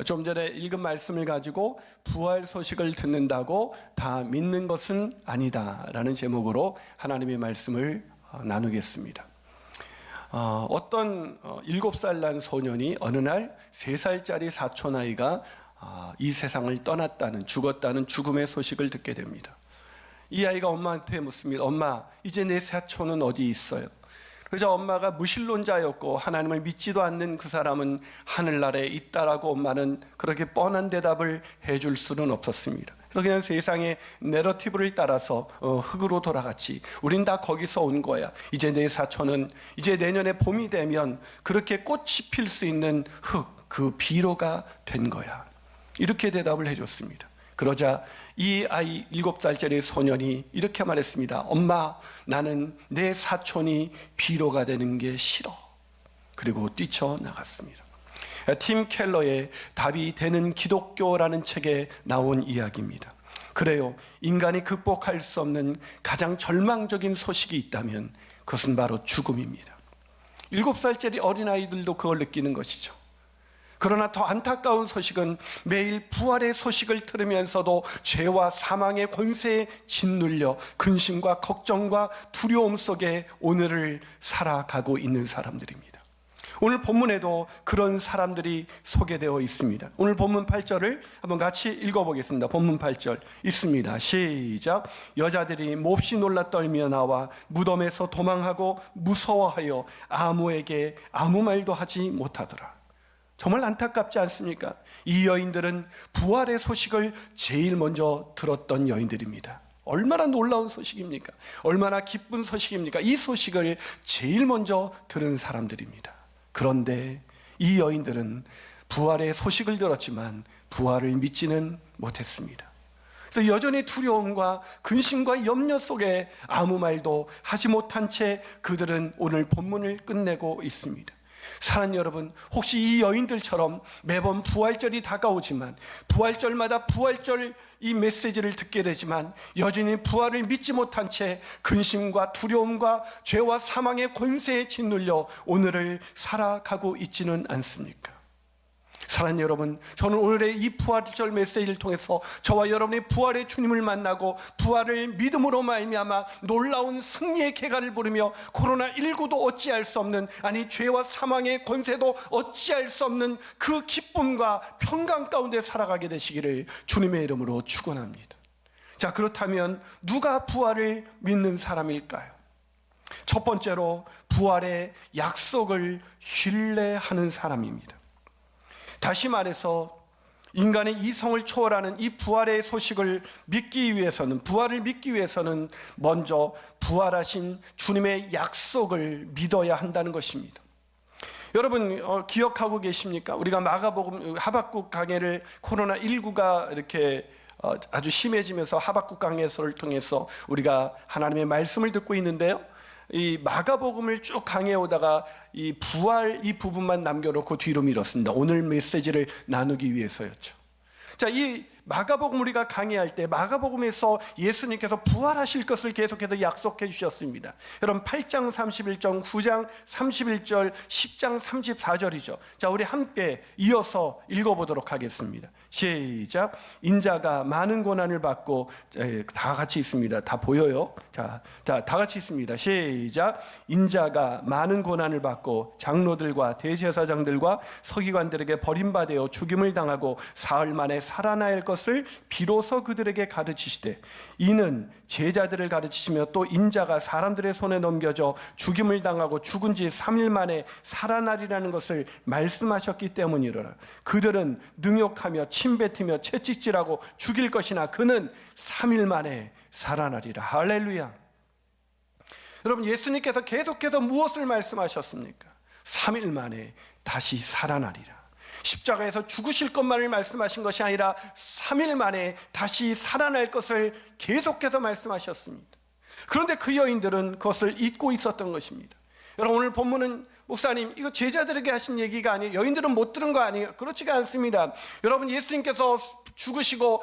좀 전에 읽은 말씀을 가지고 부활 소식을 듣는다고 다 믿는 것은 아니다라는 제목으로 하나님의 말씀을 나누겠습니다. 어떤 7살 난 소년이 어느 날 3살짜리 사촌 아이가 이 세상을 떠났다는, 죽었다는 죽음의 소식을 듣게 됩니다. 이 아이가 엄마한테 묻습니다. 엄마, 이제 내 사촌은 어디 있어요? 그래서 엄마가 무신론자였고 하나님을 믿지도 않는 그 사람은 하늘나라에 있다라고 엄마는 그렇게 뻔한 대답을 해줄 수는 없었습니다. 그래서 그냥 세상의 내러티브를 따라서 흙으로 돌아갔지. 우린 다 거기서 온 거야. 이제 내 사촌은 이제 내년에 봄이 되면 그렇게 꽃이 필 수 있는 흙, 그 비로가 된 거야. 이렇게 대답을 해줬습니다. 그러자 이 아이 7살짜리 소년이 이렇게 말했습니다. 엄마, 나는 내 사촌이 비로가 되는 게 싫어. 그리고 뛰쳐나갔습니다. 팀 켈러의 답이 되는 기독교라는 책에 나온 이야기입니다. 그래요, 인간이 극복할 수 없는 가장 절망적인 소식이 있다면 그것은 바로 죽음입니다. 7살짜리 어린아이들도 그걸 느끼는 것이죠. 그러나 더 안타까운 소식은 매일 부활의 소식을 들으면서도 죄와 사망의 권세에 짓눌려 근심과 걱정과 두려움 속에 오늘을 살아가고 있는 사람들입니다. 오늘 본문에도 그런 사람들이 소개되어 있습니다. 오늘 본문 8절을 한번 같이 읽어보겠습니다. 본문 8절 있습니다. 시작. 여자들이 몹시 놀라 떨며 나와 무덤에서 도망하고 무서워하여 아무에게 아무 말도 하지 못하더라. 정말 안타깝지 않습니까? 이 여인들은 부활의 소식을 제일 먼저 들었던 여인들입니다. 얼마나 놀라운 소식입니까? 얼마나 기쁜 소식입니까? 이 소식을 제일 먼저 들은 사람들입니다. 그런데 이 여인들은 부활의 소식을 들었지만 부활을 믿지는 못했습니다. 그래서 여전히 두려움과 근심과 염려 속에 아무 말도 하지 못한 채 그들은 오늘 본문을 끝내고 있습니다. 사랑하는 여러분, 혹시 이 여인들처럼 매번 부활절이 다가오지만 부활절마다 부활절 이 메시지를 듣게 되지만 여전히 부활을 믿지 못한 채 근심과 두려움과 죄와 사망의 권세에 짓눌려 오늘을 살아가고 있지는 않습니까? 사랑하는 여러분, 저는 오늘의 이 부활절 메시지를 통해서 저와 여러분의 부활의 주님을 만나고 부활을 믿음으로 말미암아 놀라운 승리의 개가를 부르며 코로나19도 어찌할 수 없는, 아니 죄와 사망의 권세도 어찌할 수 없는 그 기쁨과 평강 가운데 살아가게 되시기를 주님의 이름으로 축원합니다. 자, 그렇다면 누가 부활을 믿는 사람일까요? 첫 번째로 부활의 약속을 신뢰하는 사람입니다. 다시 말해서 인간의 이성을 초월하는 이 부활의 소식을 믿기 위해서는, 부활을 믿기 위해서는 먼저 부활하신 주님의 약속을 믿어야 한다는 것입니다. 여러분 기억하고 계십니까? 우리가 마가복음 하박국 강해를 코로나19가 이렇게 아주 심해지면서 하박국 강해서를 통해서 우리가 하나님의 말씀을 듣고 있는데요, 이 마가복음을 쭉 강해 오다가 이 부활 이 부분만 남겨놓고 뒤로 밀었습니다. 오늘 메시지를 나누기 위해서였죠. 자, 이 마가복음 우리가 강의할 때 마가복음에서 예수님께서 부활하실 것을 계속해서 약속해 주셨습니다. 여러분 8장 31절, 9장 31절, 10장 34절이죠. 자, 우리 함께 이어서 읽어보도록 하겠습니다. 시작. 인자가 많은 고난을 받고, 다 같이 있습니다. 다 보여요. 자, 다 같이 있습니다. 시작. 인자가 많은 고난을 받고 장로들과 대제사장들과 서기관들에게 버림받아 죽임을 당하고 사흘 만에 살아날 것을 비로소 그들에게 가르치시되, 이는 제자들을 가르치시며 또 인자가 사람들의 손에 넘겨져 죽임을 당하고 죽은 지 3일 만에 살아나리라는 것을 말씀하셨기 때문이로라. 그들은 능욕하며 침뱉으며 채찍질하고 죽일 것이나 그는 3일 만에 살아나리라. 할렐루야. 여러분, 예수님께서 계속해서 무엇을 말씀하셨습니까? 3일 만에 다시 살아나리라. 십자가에서 죽으실 것만을 말씀하신 것이 아니라 3일 만에 다시 살아날 것을 계속해서 말씀하셨습니다. 그런데 그 여인들은 그것을 잊고 있었던 것입니다. 여러분, 오늘 본문은 목사님 이거 제자들에게 하신 얘기가 아니에요, 여인들은 못 들은 거 아니에요? 그렇지가 않습니다. 여러분, 예수님께서 죽으시고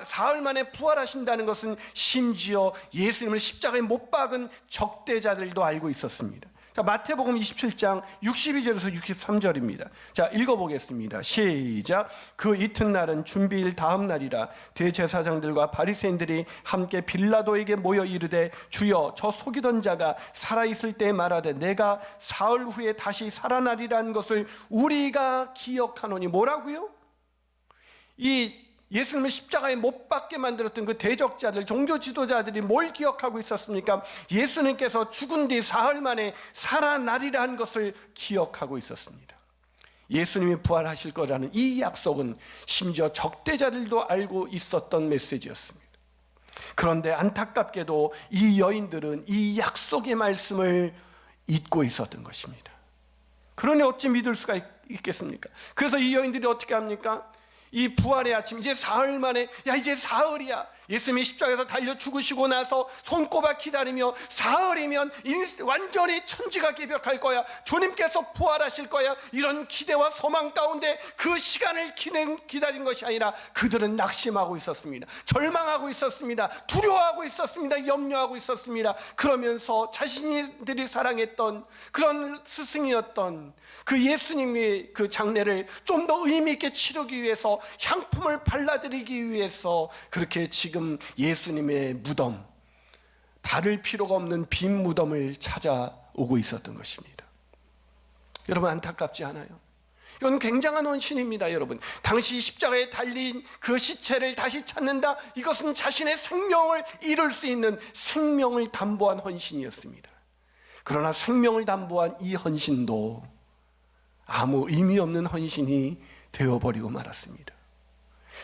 사흘 만에 부활하신다는 것은 심지어 예수님을 십자가에 못 박은 적대자들도 알고 있었습니다. 자, 마태복음 27장 62절에서 63절입니다. 자, 읽어보겠습니다. 시작. 그 이튿날은 준비일 다음 날이라. 대제사장들과 바리새인들이 함께 빌라도에게 모여 이르되, 주여, 저 속이던 자가 살아있을 때 말하되 내가 사흘 후에 다시 살아나리라는 것을 우리가 기억하노니. 뭐라고요? 이 예수님을 십자가에 못 박게 만들었던 그 대적자들, 종교 지도자들이 뭘 기억하고 있었습니까? 예수님께서 죽은 뒤 사흘 만에 살아나리라는 것을 기억하고 있었습니다. 예수님이 부활하실 거라는 이 약속은 심지어 적대자들도 알고 있었던 메시지였습니다. 그런데 안타깝게도 이 여인들은 이 약속의 말씀을 잊고 있었던 것입니다. 그러니 어찌 믿을 수가 있겠습니까? 그래서 이 여인들이 어떻게 합니까? 이 부활의 아침, 이제 사흘 만에, 야, 이제 사흘이야. 예수님이 십자가에서 달려 죽으시고 나서 손꼽아 기다리며 사흘이면 완전히 천지가 개벽할 거야. 주님께서 부활하실 거야. 이런 기대와 소망 가운데 그 시간을 기다린 것이 아니라 그들은 낙심하고 있었습니다. 절망하고 있었습니다. 두려워하고 있었습니다. 염려하고 있었습니다. 그러면서 자신들이 사랑했던 그런 스승이었던 그 예수님의 그 장례를 좀 더 의미 있게 치르기 위해서, 향품을 발라드리기 위해서 그렇게 지금 예수님의 무덤, 바를 필요가 없는 빈 무덤을 찾아오고 있었던 것입니다. 여러분, 안타깝지 않아요? 이건 굉장한 헌신입니다. 여러분, 당시 십자가에 달린 그 시체를 다시 찾는다, 이것은 자신의 생명을 잃을 수 있는 생명을 담보한 헌신이었습니다. 그러나 생명을 담보한 이 헌신도 아무 의미 없는 헌신이 되어버리고 말았습니다.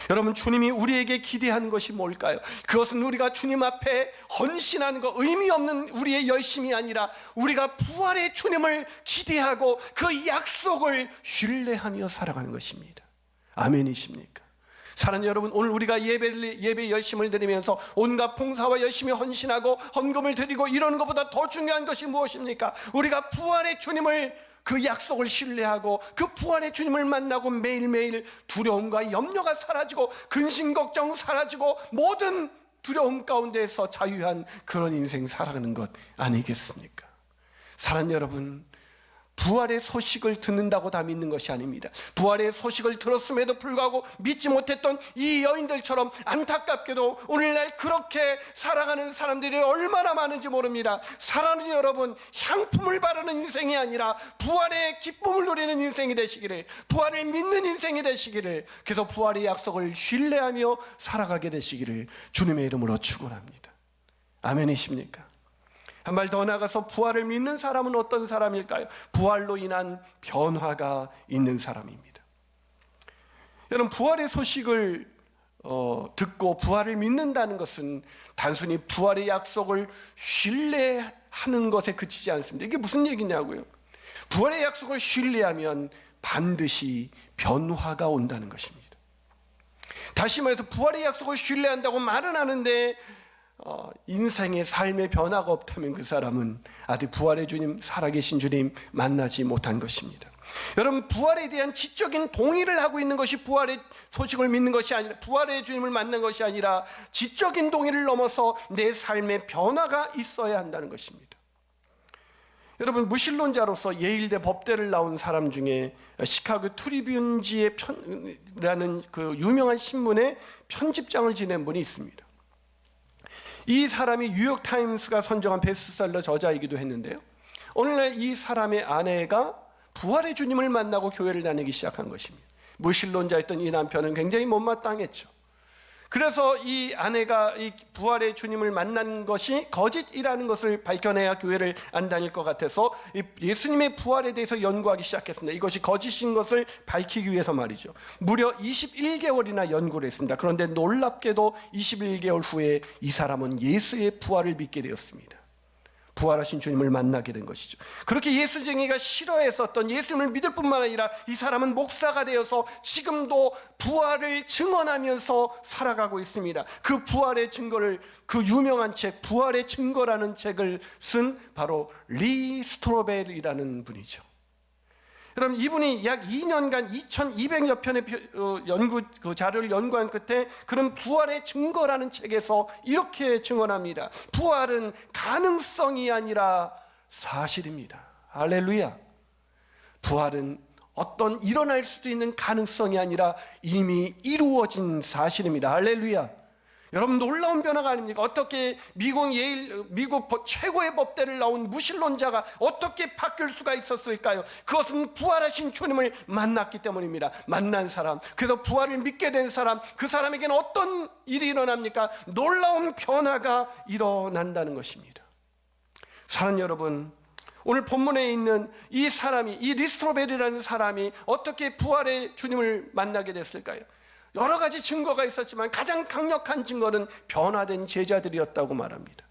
여러분, 주님이 우리에게 기대하는 것이 뭘까요? 그것은 우리가 주님 앞에 헌신하는 것, 의미 없는 우리의 열심이 아니라 우리가 부활의 주님을 기대하고 그 약속을 신뢰하며 살아가는 것입니다. 아멘이십니까? 사랑하는 여러분, 오늘 우리가 예배 열심을 드리면서 온갖 봉사와 열심히 헌신하고 헌금을 드리고 이러는 것보다 더 중요한 것이 무엇입니까? 우리가 부활의 주님을, 그 약속을 신뢰하고 그 부활의 주님을 만나고 매일매일 두려움과 염려가 사라지고 근심 걱정 사라지고 모든 두려움 가운데에서 자유한 그런 인생 살아가는 것 아니겠습니까? 사랑하는 여러분, 부활의 소식을 듣는다고 다 믿는 것이 아닙니다. 부활의 소식을 들었음에도 불구하고 믿지 못했던 이 여인들처럼 안타깝게도 오늘날 그렇게 살아가는 사람들이 얼마나 많은지 모릅니다. 사랑하는 여러분, 향품을 바르는 인생이 아니라 부활의 기쁨을 누리는 인생이 되시기를, 부활을 믿는 인생이 되시기를, 그래서 부활의 약속을 신뢰하며 살아가게 되시기를 주님의 이름으로 축원합니다. 아멘이십니까? 한 발 더 나가서 부활을 믿는 사람은 어떤 사람일까요? 부활로 인한 변화가 있는 사람입니다. 여러분, 부활의 소식을 듣고 부활을 믿는다는 것은 단순히 부활의 약속을 신뢰하는 것에 그치지 않습니다. 이게 무슨 얘기냐고요? 부활의 약속을 신뢰하면 반드시 변화가 온다는 것입니다. 다시 말해서 부활의 약속을 신뢰한다고 말은 하는데 인생의 삶의 변화가 없다면 그 사람은 아직 부활의 주님, 살아계신 주님 만나지 못한 것입니다. 여러분, 부활에 대한 지적인 동의를 하고 있는 것이 부활의 소식을 믿는 것이 아니라, 부활의 주님을 만난 것이 아니라 지적인 동의를 넘어서 내 삶의 변화가 있어야 한다는 것입니다. 여러분, 무신론자로서 예일대 법대를 나온 사람 중에 시카고 트리뷴지라는 그 유명한 신문의 편집장을 지낸 분이 있습니다. 이 사람이 뉴욕타임스가 선정한 베스트셀러 저자이기도 했는데요, 오늘날 이 사람의 아내가 부활의 주님을 만나고 교회를 다니기 시작한 것입니다. 무신론자였던 이 남편은 굉장히 못마땅했죠. 그래서 이 아내가 이 부활의 주님을 만난 것이 거짓이라는 것을 밝혀내야 교회를 안 다닐 것 같아서 예수님의 부활에 대해서 연구하기 시작했습니다. 이것이 거짓인 것을 밝히기 위해서 말이죠. 무려 21개월이나 연구를 했습니다. 그런데 놀랍게도 21개월 후에 이 사람은 예수의 부활을 믿게 되었습니다. 부활하신 주님을 만나게 된 것이죠. 그렇게 예수쟁이가 싫어했었던 예수님을 믿을 뿐만 아니라 이 사람은 목사가 되어서 지금도 부활을 증언하면서 살아가고 있습니다. 그 부활의 증거를, 그 유명한 책 부활의 증거라는 책을 쓴 바로 리 스트로벨이라는 분이죠. 여러분, 이분이 약 2년간 2200여 편의 연구 자료를 연구한 끝에 그런 부활의 증거라는 책에서 이렇게 증언합니다. 부활은 가능성이 아니라 사실입니다. 할렐루야. 부활은 어떤 일어날 수도 있는 가능성이 아니라 이미 이루어진 사실입니다. 할렐루야. 여러분, 놀라운 변화가 아닙니까? 어떻게 미국 최고의 법대를 나온 무신론자가 어떻게 바뀔 수가 있었을까요? 그것은 부활하신 주님을 만났기 때문입니다. 만난 사람, 그래서 부활을 믿게 된 사람, 그 사람에게는 어떤 일이 일어납니까? 놀라운 변화가 일어난다는 것입니다. 사랑하는 여러분, 오늘 본문에 있는 이 사람이, 이 리스토벨이라는 사람이 어떻게 부활의 주님을 만나게 됐을까요? 여러 가지 증거가 있었지만 가장 강력한 증거는 변화된 제자들이었다고 말합니다.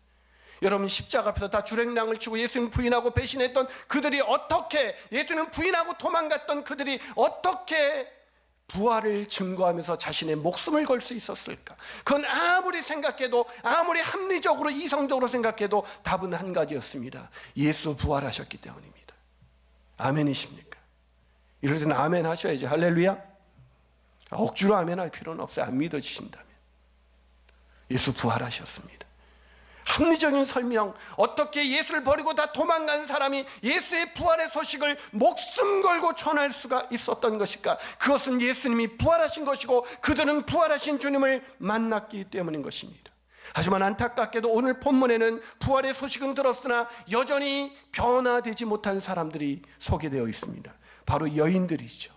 여러분, 십자가 앞에서 다 주랭랑을 치고 예수님 부인하고 배신했던 그들이 어떻게, 예수님 부인하고 도망갔던 그들이 어떻게 부활을 증거하면서 자신의 목숨을 걸 수 있었을까? 그건 아무리 생각해도, 아무리 합리적으로 이성적으로 생각해도 답은 한 가지였습니다. 예수 부활하셨기 때문입니다. 아멘이십니까? 이럴 때는 아멘 하셔야죠. 할렐루야. 억지로 아멘할 필요는 없어요. 안 믿어지신다면. 예수 부활하셨습니다. 합리적인 설명, 어떻게 예수를 버리고 다 도망간 사람이 예수의 부활의 소식을 목숨 걸고 전할 수가 있었던 것일까? 그것은 예수님이 부활하신 것이고 그들은 부활하신 주님을 만났기 때문인 것입니다. 하지만 안타깝게도 오늘 본문에는 부활의 소식은 들었으나 여전히 변화되지 못한 사람들이 소개되어 있습니다. 바로 여인들이죠.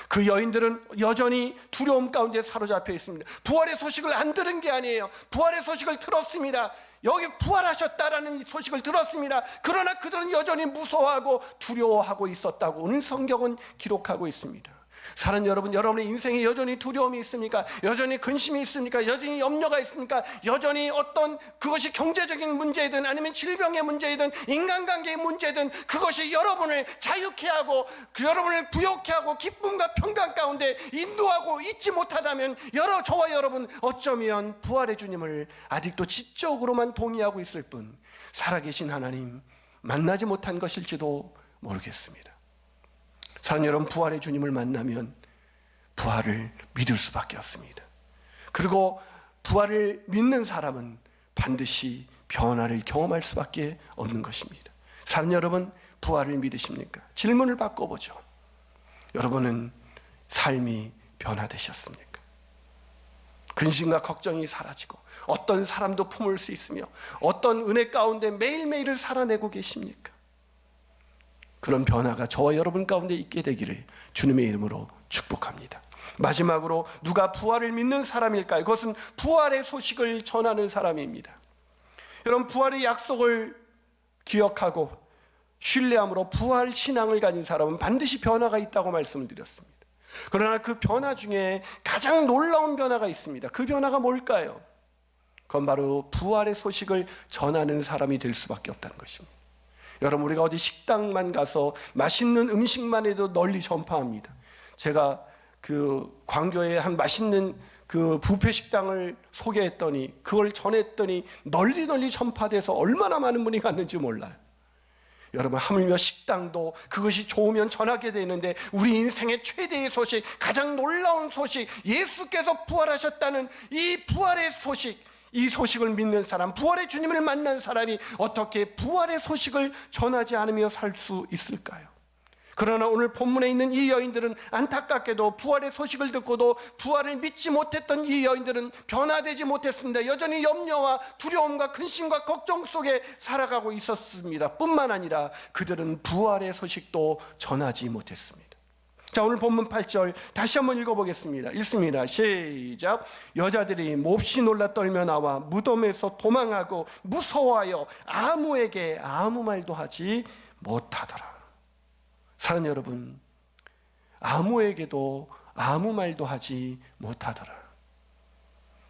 그 여인들은 여전히 두려움 가운데 사로잡혀 있습니다. 부활의 소식을 안 들은 게 아니에요. 부활의 소식을 들었습니다. 여기 부활하셨다라는 소식을 들었습니다. 그러나 그들은 여전히 무서워하고 두려워하고 있었다고 오늘 성경은 기록하고 있습니다. 사랑하는 여러분, 여러분의 인생에 여전히 두려움이 있습니까? 여전히 근심이 있습니까? 여전히 염려가 있습니까? 여전히 어떤 그것이 경제적인 문제이든 아니면 질병의 문제이든 인간관계의 문제든 그것이 여러분을 자유케 하고 여러분을 부욕케 하고 기쁨과 평강 가운데 인도하고 있지 못하다면 저와 여러분 어쩌면 부활의 주님을 아직도 지적으로만 동의하고 있을 뿐 살아계신 하나님 만나지 못한 것일지도 모르겠습니다. 사랑하는 여러분, 부활의 주님을 만나면 부활을 믿을 수밖에 없습니다. 그리고 부활을 믿는 사람은 반드시 변화를 경험할 수밖에 없는 것입니다. 사랑하는 여러분, 부활을 믿으십니까? 질문을 바꿔보죠. 여러분은 삶이 변화되셨습니까? 근심과 걱정이 사라지고 어떤 사람도 품을 수 있으며 어떤 은혜 가운데 매일매일을 살아내고 계십니까? 그런 변화가 저와 여러분 가운데 있게 되기를 주님의 이름으로 축복합니다. 마지막으로 누가 부활을 믿는 사람일까요? 그것은 부활의 소식을 전하는 사람입니다. 여러분, 부활의 약속을 기억하고 신뢰함으로 부활 신앙을 가진 사람은 반드시 변화가 있다고 말씀을 드렸습니다. 그러나 그 변화 중에 가장 놀라운 변화가 있습니다. 그 변화가 뭘까요? 그건 바로 부활의 소식을 전하는 사람이 될 수밖에 없다는 것입니다. 여러분, 우리가 어디 식당만 가서 맛있는 음식만 해도 널리 전파합니다. 제가 그 광교에 한 맛있는 그 뷔페 식당을 소개했더니 그걸 전했더니 널리 전파돼서 얼마나 많은 분이 갔는지 몰라요. 여러분, 하물며 식당도 그것이 좋으면 전하게 되는데 우리 인생의 최대의 소식, 가장 놀라운 소식, 예수께서 부활하셨다는 이 부활의 소식, 이 소식을 믿는 사람, 부활의 주님을 만난 사람이 어떻게 부활의 소식을 전하지 않으며 살 수 있을까요? 그러나 오늘 본문에 있는 이 여인들은 안타깝게도 부활의 소식을 듣고도 부활을 믿지 못했던 이 여인들은 변화되지 못했습니다. 여전히 염려와 두려움과 근심과 걱정 속에 살아가고 있었습니다. 뿐만 아니라 그들은 부활의 소식도 전하지 못했습니다. 자, 오늘 본문 8절 다시 한번 읽어보겠습니다. 읽습니다. 시작. 여자들이 몹시 놀라 떨며 나와 무덤에서 도망하고 무서워하여 아무에게 아무 말도 하지 못하더라. 사랑하는 여러분, 아무에게도 아무 말도 하지 못하더라.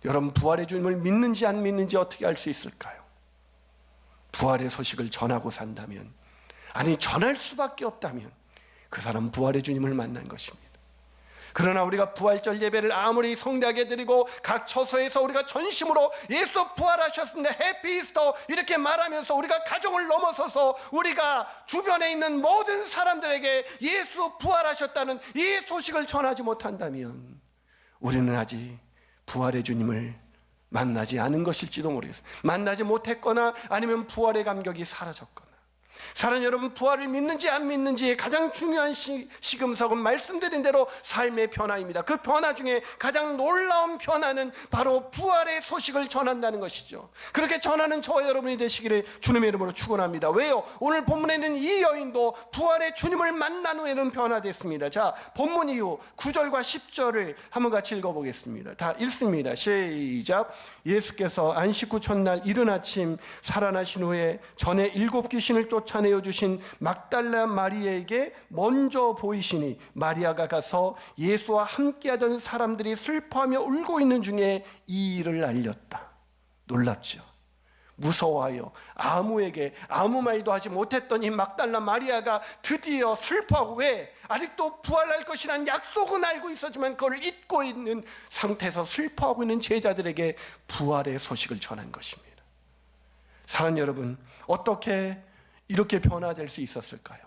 여러분, 부활의 주님을 믿는지 안 믿는지 어떻게 알 수 있을까요? 부활의 소식을 전하고 산다면, 아니 전할 수밖에 없다면 그 사람 부활의 주님을 만난 것입니다. 그러나 우리가 부활절 예배를 아무리 성대하게 드리고 각 처소에서 우리가 전심으로 예수 부활하셨습니다, 해피 이스터 이렇게 말하면서 우리가 가정을 넘어서서 우리가 주변에 있는 모든 사람들에게 예수 부활하셨다는 이 소식을 전하지 못한다면 우리는 아직 부활의 주님을 만나지 않은 것일지도 모르겠습니다. 만나지 못했거나 아니면 부활의 감격이 사라졌거나 사랑하는 여러분, 부활을 믿는지 안 믿는지의 가장 중요한 시금석은 말씀드린 대로 삶의 변화입니다. 그 변화 중에 가장 놀라운 변화는 바로 부활의 소식을 전한다는 것이죠. 그렇게 전하는 저와 여러분이 되시기를 주님의 이름으로 축원합니다. 왜요? 오늘 본문에 있는 이 여인도 부활의 주님을 만난 후에는 변화됐습니다. 자, 본문 이후 9절과 10절을 한번 같이 읽어보겠습니다. 다 읽습니다. 시작. 예수께서 안식 후 첫날 이른 아침 살아나신 후에 전에 7 귀신을 쫓아내어 주신 막달라 마리아에게 먼저 보이시니 마리아가 가서 예수와 함께하던 사람들이 슬퍼하며 울고 있는 중에 이 일을 알렸다. 놀랍죠? 무서워하여 아무에게 아무 말도 하지 못했던 이 막달라 마리아가 드디어 슬퍼하고, 왜? 아직도 부활할 것이라는 약속은 알고 있었지만 그걸 잊고 있는 상태에서 슬퍼하고 있는 제자들에게 부활의 소식을 전한 것입니다. 사랑하는 여러분, 어떻게 이렇게 변화될 수 있었을까요?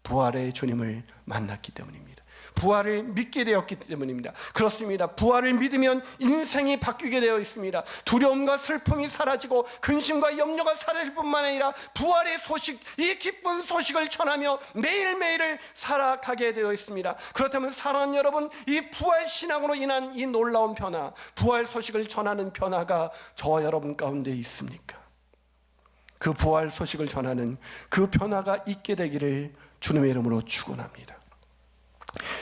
부활의 주님을 만났기 때문입니다. 부활을 믿게 되었기 때문입니다. 그렇습니다. 부활을 믿으면 인생이 바뀌게 되어 있습니다. 두려움과 슬픔이 사라지고 근심과 염려가 사라질 뿐만 아니라 부활의 소식, 이 기쁜 소식을 전하며 매일매일을 살아가게 되어 있습니다. 그렇다면 사랑하는 여러분, 이 부활 신앙으로 인한 이 놀라운 변화, 부활 소식을 전하는 변화가 저와 여러분 가운데 있습니까? 그 부활 소식을 전하는 그 변화가 있게 되기를 주님의 이름으로 축원합니다.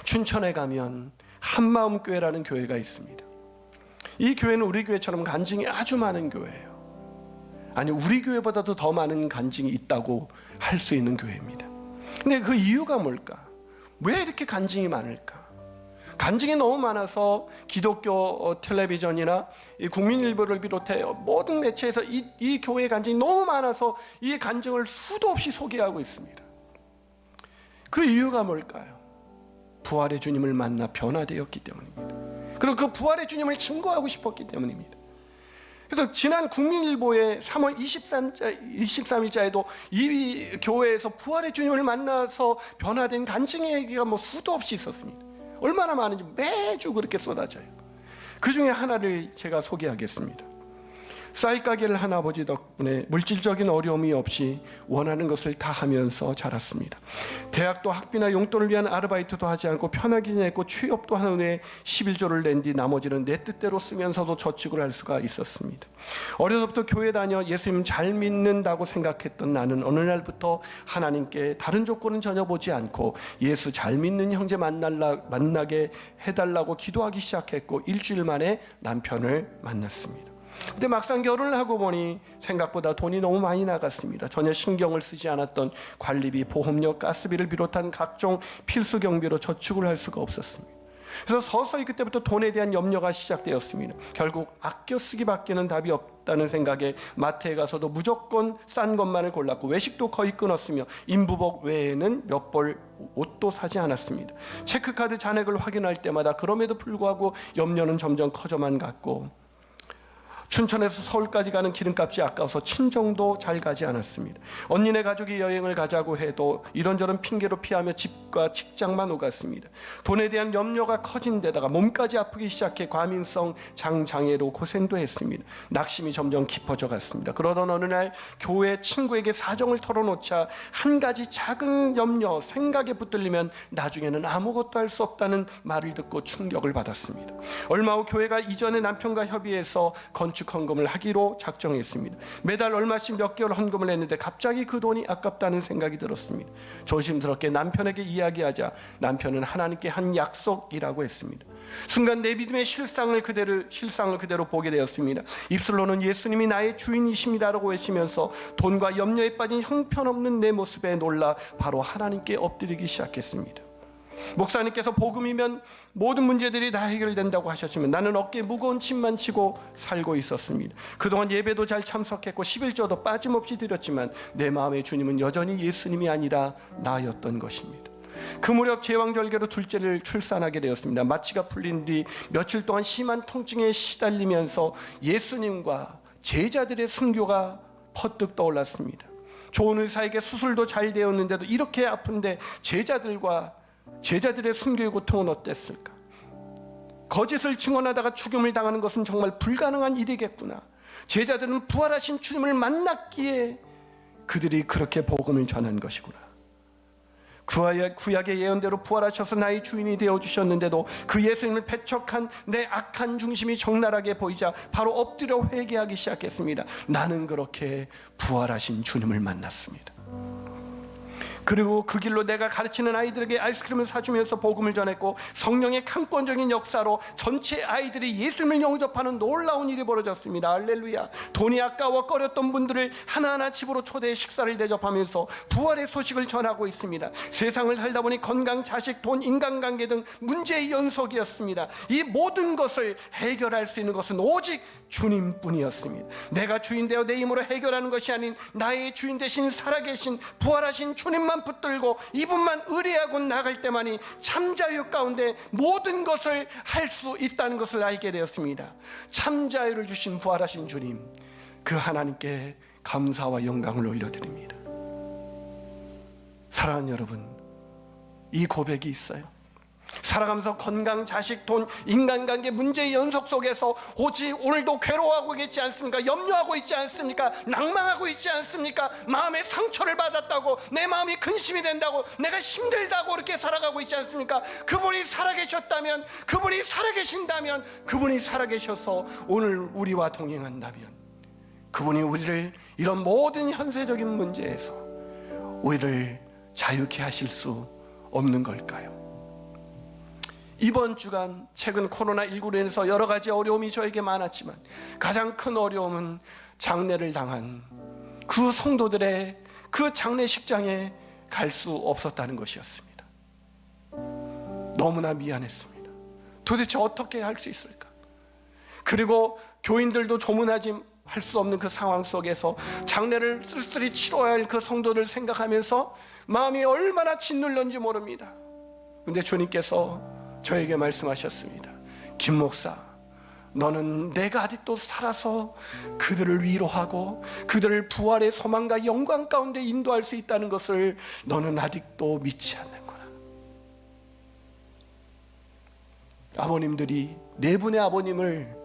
춘천에 가면 한마음교회라는 교회가 있습니다. 이 교회는 우리 교회처럼 간증이 아주 많은 교회예요. 아니, 우리 교회보다도 더 많은 간증이 있다고 할 수 있는 교회입니다. 근데 그 이유가 뭘까? 왜 이렇게 간증이 많을까? 간증이 너무 많아서 기독교 텔레비전이나 이 국민일보를 비롯해 모든 매체에서 이 교회의 간증이 너무 많아서 이 간증을 수도 없이 소개하고 있습니다. 그 이유가 뭘까요? 부활의 주님을 만나 변화되었기 때문입니다. 그리고 그 부활의 주님을 증거하고 싶었기 때문입니다. 그래서 지난 국민일보의 3월 23일자에도 이 교회에서 부활의 주님을 만나서 변화된 간증의 얘기가 수도 없이 있었습니다. 얼마나 많은지 매주 그렇게 쏟아져요. 그 중에 하나를 제가 소개하겠습니다. 쌀 가게를 한 아버지 덕분에 물질적인 어려움이 없이 원하는 것을 다 하면서 자랐습니다. 대학도 학비나 용돈을 위한 아르바이트도 하지 않고 편하게 지냈고 취업도 한 후에 11조를 낸 뒤 나머지는 내 뜻대로 쓰면서도 저축을 할 수가 있었습니다. 어려서부터 교회 다녀 예수님 잘 믿는다고 생각했던 나는 어느 날부터 하나님께 다른 조건은 전혀 보지 않고 예수 잘 믿는 형제 만나게 해달라고 기도하기 시작했고 일주일 만에 남편을 만났습니다. 근데 막상 결혼을 하고 보니 생각보다 돈이 너무 많이 나갔습니다. 전혀 신경을 쓰지 않았던 관리비, 보험료, 가스비를 비롯한 각종 필수 경비로 저축을 할 수가 없었습니다. 그래서 서서히 그때부터 돈에 대한 염려가 시작되었습니다. 결국 아껴 쓰기밖에는 답이 없다는 생각에 마트에 가서도 무조건 싼 것만을 골랐고 외식도 거의 끊었으며 인부복 외에는 몇 벌 옷도 사지 않았습니다. 체크카드 잔액을 확인할 때마다 그럼에도 불구하고 염려는 점점 커져만 갔고, 춘천에서 서울까지 가는 기름값이 아까워서 친정도 잘 가지 않았습니다. 언니네 가족이 여행을 가자고 해도 이런저런 핑계로 피하며 집과 직장만 오갔습니다. 돈에 대한 염려가 커진 데다가 몸까지 아프기 시작해 과민성 장장애로 고생도 했습니다. 낙심이 점점 깊어져 갔습니다. 그러던 어느 날 교회 친구에게 사정을 털어놓자 한 가지 작은 염려, 생각에 붙들리면 나중에는 아무것도 할 수 없다는 말을 듣고 충격을 받았습니다. 얼마 후 교회가 이전에 남편과 협의해서 건축 헌금을 하기로 작정했습니다. 매달 얼마씩 몇 개월 헌금을 했는데 갑자기 그 돈이 아깝다는 생각이 들었습니다. 조심스럽게 남편에게 이야기하자 남편은 하나님께 한 약속이라고 했습니다. 순간 내 믿음의 실상을 그대로 보게 되었습니다. 입술로는 예수님이 나의 주인이십니다라고 외치면서 돈과 염려에 빠진 형편없는 내 모습에 놀라 바로 하나님께 엎드리기 시작했습니다. 목사님께서 복음이면 모든 문제들이 다 해결된다고 하셨지만 나는 어깨에 무거운 짐만 지고 살고 있었습니다. 그동안 예배도 잘 참석했고 11조도 빠짐없이 드렸지만 내 마음의 주님은 여전히 예수님이 아니라 나였던 것입니다. 그 무렵 제왕절개로 둘째를 출산하게 되었습니다. 마취가 풀린 뒤 며칠 동안 심한 통증에 시달리면서 예수님과 제자들의 순교가 퍼뜩 떠올랐습니다. 좋은 의사에게 수술도 잘 되었는데도 이렇게 아픈데 제자들의 순교의 고통은 어땠을까? 거짓을 증언하다가 죽임을 당하는 것은 정말 불가능한 일이겠구나. 제자들은 부활하신 주님을 만났기에 그들이 그렇게 복음을 전한 것이구나. 구약의 예언대로 부활하셔서 나의 주인이 되어주셨는데도 그 예수님을 배척한 내 악한 중심이 적나라하게 보이자 바로 엎드려 회개하기 시작했습니다. 나는 그렇게 부활하신 주님을 만났습니다. 그리고 그 길로 내가 가르치는 아이들에게 아이스크림을 사주면서 복음을 전했고, 성령의 강권적인 역사로 전체 아이들이 예수님을 영접하는 놀라운 일이 벌어졌습니다. 할렐루야. 돈이 아까워 꺼렸던 분들을 하나하나 집으로 초대해 식사를 대접하면서 부활의 소식을 전하고 있습니다. 세상을 살다 보니 건강, 자식, 돈, 인간관계 등 문제의 연속이었습니다. 이 모든 것을 해결할 수 있는 것은 오직 주님뿐이었습니다. 내가 주인 되어 내 힘으로 해결하는 것이 아닌 나의 주인 되신 살아계신 부활하신 주님만 붙들고 이분만 의뢰하고 나갈 때만이 참 자유 가운데 모든 것을 할 수 있다는 것을 알게 되었습니다. 참 자유를 주신 부활하신 주님, 그 하나님께 감사와 영광을 올려드립니다. 사랑하는 여러분, 이 고백이 있어요. 살아가면서 건강, 자식, 돈, 인간관계 문제의 연속 속에서 오직 오늘도 괴로워하고 있지 않습니까? 염려하고 있지 않습니까? 낭망하고 있지 않습니까? 마음의 상처를 받았다고, 내 마음이 근심이 된다고, 내가 힘들다고 그렇게 살아가고 있지 않습니까? 그분이 살아계셨다면, 그분이 살아계신다면, 그분이 살아계셔서 오늘 우리와 동행한다면, 그분이 우리를 이런 모든 현세적인 문제에서 우리를 자유케 하실 수 없는 걸까요? 이번 주간 최근 코로나19로 인해서 여러 가지 어려움이 저에게 많았지만 가장 큰 어려움은 장례를 당한 그 성도들의 그 장례식장에 갈 수 없었다는 것이었습니다. 너무나 미안했습니다. 도대체 어떻게 할 수 있을까? 그리고 교인들도 조문하지 할 수 없는 그 상황 속에서 장례를 쓸쓸히 치러야 할 그 성도들 생각하면서 마음이 얼마나 짓눌렀는지 모릅니다. 근데 주님께서 저에게 말씀하셨습니다. 김 목사, 너는 내가 아직도 살아서 그들을 위로하고 그들을 부활의 소망과 영광 가운데 인도할 수 있다는 것을 너는 아직도 믿지 않는구나. 아버님들이, 네 분의 아버님을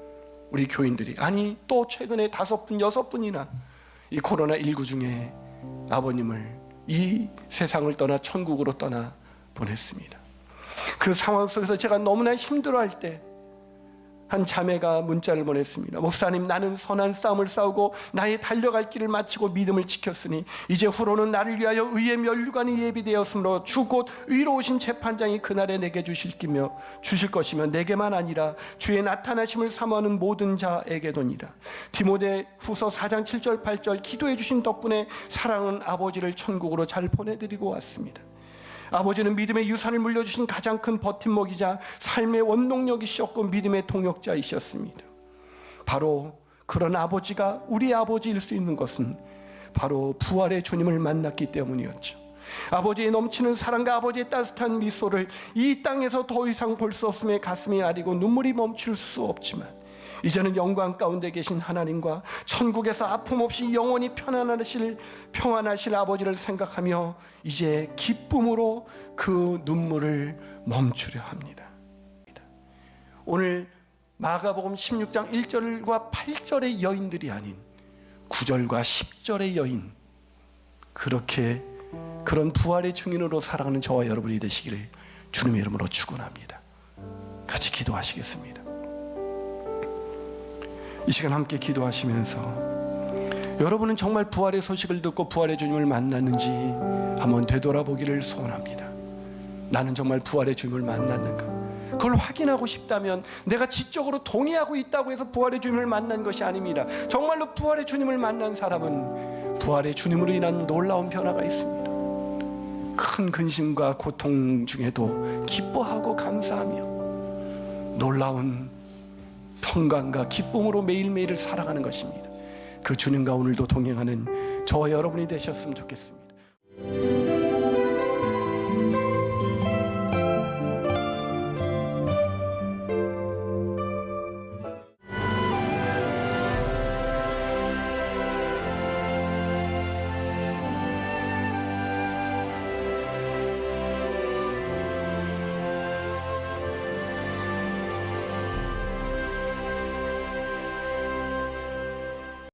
우리 교인들이, 아니 또 최근에 5분, 6분이나 이 코로나19 중에 아버님을 이 세상을 떠나 천국으로 떠나 보냈습니다. 그 상황 속에서 제가 너무나 힘들어할 때 한 자매가 문자를 보냈습니다. 목사님, 나는 선한 싸움을 싸우고 나의 달려갈 길을 마치고 믿음을 지켰으니 이제 후로는 나를 위하여 의의 면류관이 예비되었으므로 주 곧 의로우신 재판장이 그날에 내게 주실 것이며 내게만 아니라 주의 나타나심을 사모하는 모든 자에게도니라. 디모데 후서 4장 7절 8절 기도해 주신 덕분에 사랑하는 아버지를 천국으로 잘 보내드리고 왔습니다. 아버지는 믿음의 유산을 물려주신 가장 큰 버팀목이자 삶의 원동력이셨고 믿음의 동역자이셨습니다. 바로 그런 아버지가 우리 아버지일 수 있는 것은 바로 부활의 주님을 만났기 때문이었죠. 아버지의 넘치는 사랑과 아버지의 따뜻한 미소를 이 땅에서 더 이상 볼 수 없음에 가슴이 아리고 눈물이 멈출 수 없지만 이제는 영광 가운데 계신 하나님과 천국에서 아픔 없이 영원히 평안하실 아버지를 생각하며 이제 기쁨으로 그 눈물을 멈추려 합니다. 오늘 마가복음 16장 1절과 8절의 여인들이 아닌 9절과 10절의 여인, 그렇게 그런 부활의 증인으로 살아가는 저와 여러분이 되시기를 주님의 이름으로 축원합니다. 같이 기도하시겠습니다. 이 시간 함께 기도하시면서 여러분은 정말 부활의 소식을 듣고 부활의 주님을 만났는지 한번 되돌아보기를 소원합니다. 나는 정말 부활의 주님을 만났는가? 그걸 확인하고 싶다면 내가 지적으로 동의하고 있다고 해서 부활의 주님을 만난 것이 아닙니다. 정말로 부활의 주님을 만난 사람은 부활의 주님으로 인한 놀라운 변화가 있습니다. 큰 근심과 고통 중에도 기뻐하고 감사하며 놀라운 평강과 기쁨으로 매일매일을 살아가는 것입니다. 그 주님과 오늘도 동행하는 저와 여러분이 되셨으면 좋겠습니다.